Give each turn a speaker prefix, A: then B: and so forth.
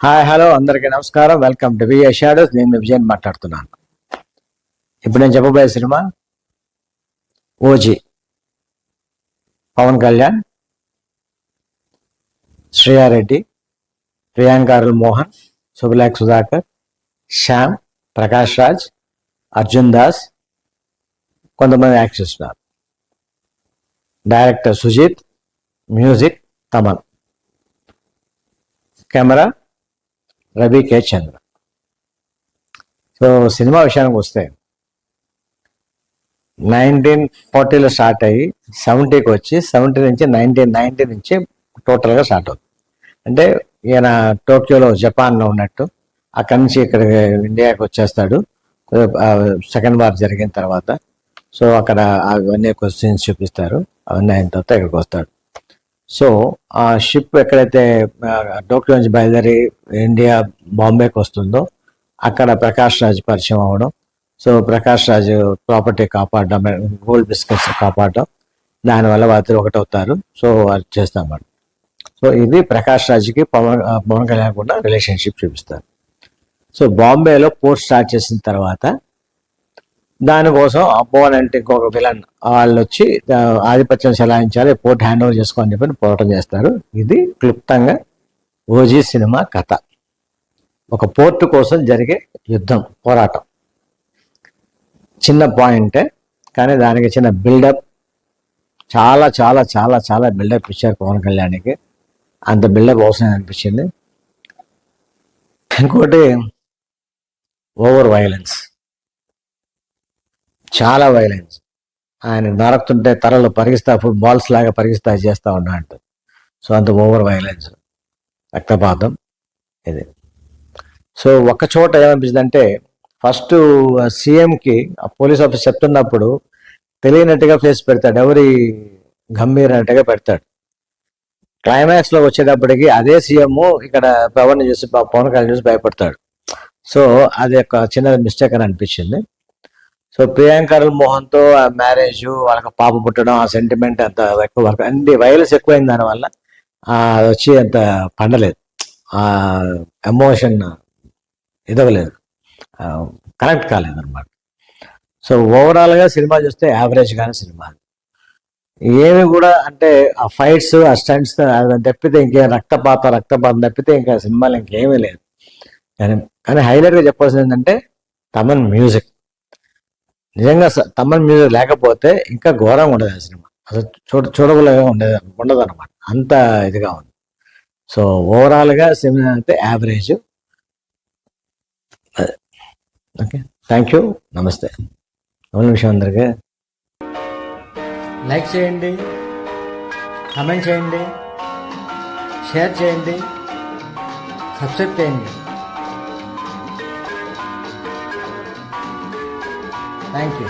A: Hi hello అందరికీ నమస్కారం. Welcome to VA shadows. నేను మీ విజయన్ మాట్లాడుతున్నాను. ఇప్పుడు నేను చెప్పబోయే సినిమా ఓజీ. పవన్ కళ్యాణ్, శ్రేయారెడ్డి, ప్రియాంకారుల్ మోహన్, శుభలేఖ సుధాకర్, శ్యామ్, ప్రకాష్ రాజ్, అర్జున్ దాస్, కొంతమంది యాక్టర్స్ ఉన్నారు. Director Sujith, music Thaman, camera Ravi కే చంద్ర. సో సినిమా విషయానికి వస్తే 1940లో స్టార్ట్ అయ్యి 70కి వచ్చి 70 నుంచి 1990 నుంచి టోటల్గా స్టార్ట్ అవుతుంది. అంటే ఈయన టోక్యోలో జపాన్లో ఉన్నట్టు అక్కడి నుంచి ఇక్కడ ఇండియాకి వచ్చేస్తాడు సెకండ్ వార్ జరిగిన తర్వాత. సో అక్కడ అవన్నీ క్వశ్చన్స్ చూపిస్తారు. అవన్నీ అయిన తర్వాత ఇక్కడికి వస్తాడు. సో ఆ షిప్ ఎక్కడైతే టోక్యో నుంచి బయలుదేరి ఇండియా బాంబేకి వస్తుందో అక్కడ ప్రకాష్ రాజ్ పరిచయం అవ్వడం. సో ప్రకాష్ రాజ్ ప్రాపర్టీ కాపాడడం, గోల్డ్ బిస్కెట్స్ కాపాడడం, దానివల్ల వాళ్ళు ఒకటవుతారు. సో అది చేస్తామన్నమాట. సో ఇది ప్రకాష్ రాజ్కి పవన్ కళ్యాణ్ కూడా రిలేషన్షిప్ చూపిస్తారు. సో బాంబేలో పోర్ట్ స్టార్ట్ చేసిన తర్వాత దానికోసం అపోనెంట్ ఇంకొక విలన్ వాళ్ళు వచ్చి ఆధిపత్యం చెలాయించాలి, పోర్ట్ హ్యాండ్ ఓవర్ చేసుకోని చెప్పి పోరాటం చేస్తారు. ఇది క్లుప్తంగా ఓజీ సినిమా కథ. ఒక పోర్టు కోసం జరిగే యుద్ధం, పోరాటం. చిన్న పాయింటే కానీ దానికి చిన్న బిల్డప్, చాలా చాలా చాలా చాలా బిల్డప్ ఇచ్చారు పవన్ కళ్యాణ్కి. అంత బిల్డప్ అవసరం అనిపించింది. ఇంకోటి ఓవర్ వైలెన్స్, చాలా వైలెన్స్. ఆయన నరకుతుంటే తరలు పరిగిస్తా, బాల్స్ లాగా పరిగిస్తా చేస్తూ ఉన్నట్టు. సో అంత ఓవర్ వైలెన్స్, రక్తపాతం ఇది. సో ఒక్క చోట ఏమనిపిస్తుంది అంటే ఫస్ట్ సీఎంకి పోలీస్ ఆఫీస్ చెప్తున్నప్పుడు తెలియనట్టుగా ఫేస్ పెడతాడు, ఎవరి గంభీర్ అన్నట్టుగా పెడతాడు. క్లైమాక్స్లో వచ్చేటప్పటికి అదే సీఎం ఇక్కడ పవన్ చూసి, పవన్ కళ్యాణ్ చూసి భయపడతాడు. సో అది ఒక చిన్న మిస్టేక్ అని అనిపించింది. సో ప్రియాంకారుల్ మోహన్తో ఆ మ్యారేజ్, వాళ్ళకి పాప పుట్టడం, ఆ సెంటిమెంట్ అంత ఎక్కువ, అన్ని వైలెన్స్ ఎక్కువైంది. దానివల్ల వచ్చి అంత పండలేదు, ఆ ఎమోషన్ ఇదవలేదు, కనెక్ట్ కాలేదు అనమాట. సో ఓవరాల్గా సినిమా చూస్తే యావరేజ్ కానీ సినిమా ఏమి కూడా అంటే ఆ ఫైట్స్, ఆ స్టంట్స్ తప్పితే ఇంకేం రక్తపాతం తప్పితే ఇంకా సినిమాలు ఇంకేమీ లేదు. కానీ హైలైట్గా చెప్పాల్సింది ఏంటంటే తమన్ మ్యూజిక్. నిజంగా తమన్ మ్యూజిక్ లేకపోతే ఇంకా ఘోరంగా ఉండదు ఆ సినిమా. అసలు చూడగలగా ఉండదు అనమాట, అంత ఇదిగా ఉంది. సో ఓవరాల్గా సినిమా అయితే యావరేజ్. ఓకే, థ్యాంక్ యూ, నమస్తే. ఒక నిమిషం అందరికీ లైక్ చేయండి, కామెంట్ చేయండి, షేర్ చేయండి, సబ్స్క్రైబ్ చేయండి. Thank you.